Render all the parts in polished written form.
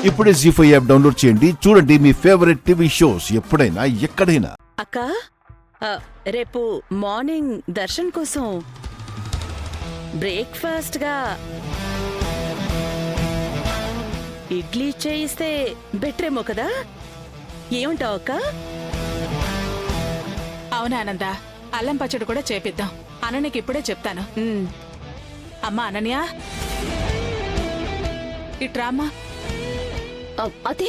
ఇప్పుడే జీ5 app download చేయండి. చూడండి మీ ఫేవరెట్ టీవీ షోస్ ఎప్పుడైనా ఎక్కడైనా. అక్క రేపు మార్నింగ్ దర్శన్ కోసం బ్రేక్ఫాస్ట్ గా ఇడ్లీ చేయిస్తే బెటరేమో కదా, ఏమంటావు అక్క? అవునా ఆనంద, అల్లం పచ్చడి కూడా చేపిద్దాం. అనన్యకి ఇప్పుడే చెప్తాను. అమ్మా అనన్య, ఇట్రామ్మా. అదే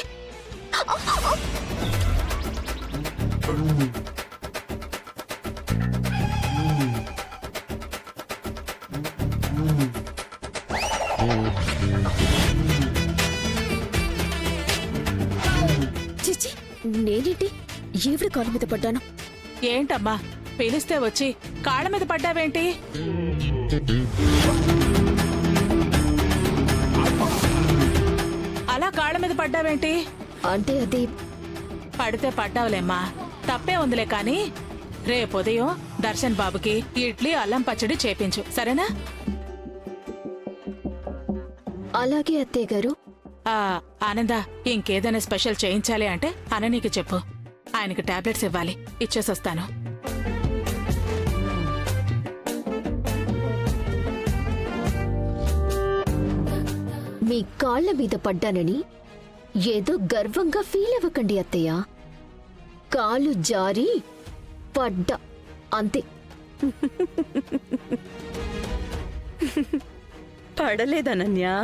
చిచి, నేనేంటి ఈవిడ కాళ్ళ మీద పడ్డాను? ఏంటమ్మా పిలిస్తే వచ్చి కాళ్ళ మీద పడ్డావేంటి? అలా కాళ్ళ మీద పడ్డావేంటి? అంటే అది పడితే పడ్డావులేమ్మా, తప్పే ఉందిలే. కాని రేపు ఉదయం దర్శన్ బాబుకి ఇడ్లీ అల్లం పచ్చడి చేపించు, సరేనా? అలాగే అత్తయ్య గారు. ఆనంద, ఇంకేదైనా స్పెషల్ చేయించాలి అంటే అననీకి చెప్పు. ఆయనకి టాబ్లెట్స్ ఇవ్వాలి, ఇచ్చేసొస్తాను. మీ కాళ్ల మీద పడ్డానని ఏదో గర్వంగా ఫీల్ అవ్వకండి అత్తయ్య. కాలు జారి పడ్డా, అంతే. పడలేదనన్యా,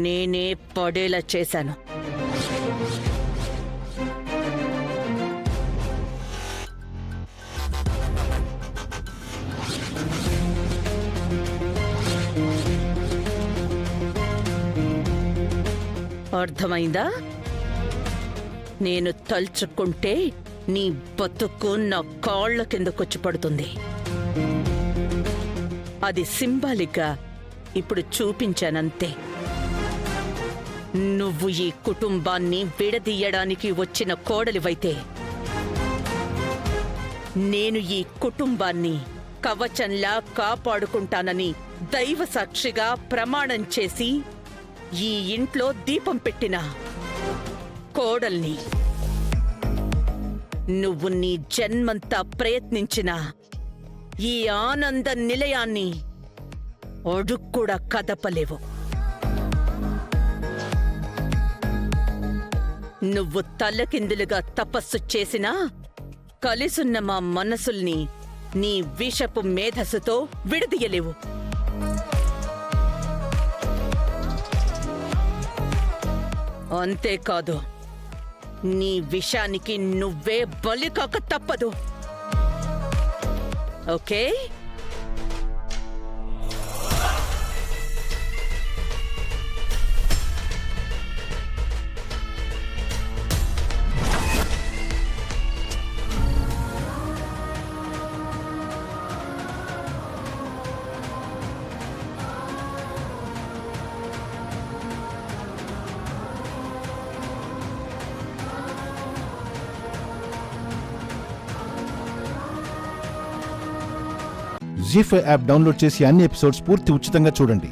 నేనే పడేలా చేశాను. అర్థమైందా? నేను తలుచుకుంటే నీ బతుకు నా కాళ్ల కిందకొచ్చి పడుతుంది. అది సింబాలిక్గా ఇప్పుడు చూపించానంతే. నువ్వు ఈ కుటుంబాన్ని విడదీయడానికి వచ్చిన కోడలివైతే, నేను ఈ కుటుంబాన్ని కవచంలా కాపాడుకుంటానని దైవ సాక్షిగా ప్రమాణం చేసి ఈ ఇంట్లో దీపం పెట్టిన కోడల్ని. నువ్వు నీ జన్మంతా ప్రయత్నించిన ఈ ఆనంద నిలయాన్ని అడుక్కూడా కదపలేవు. నువ్వు తల్లకిందులుగా తపస్సు చేసినా కలిసున్న మా మనసుల్ని నీ విషపు మేధస్సుతో విడదీయలేవు. అంతేకాదు, నీ విషానికి నువ్వే బలి కాక తప్పదు. ఓకే? జీ5 యాప్ డౌన్లోడ్ చేసి అన్ని ఎపిసోడ్స్ పూర్తి ఉచితంగా చూడండి.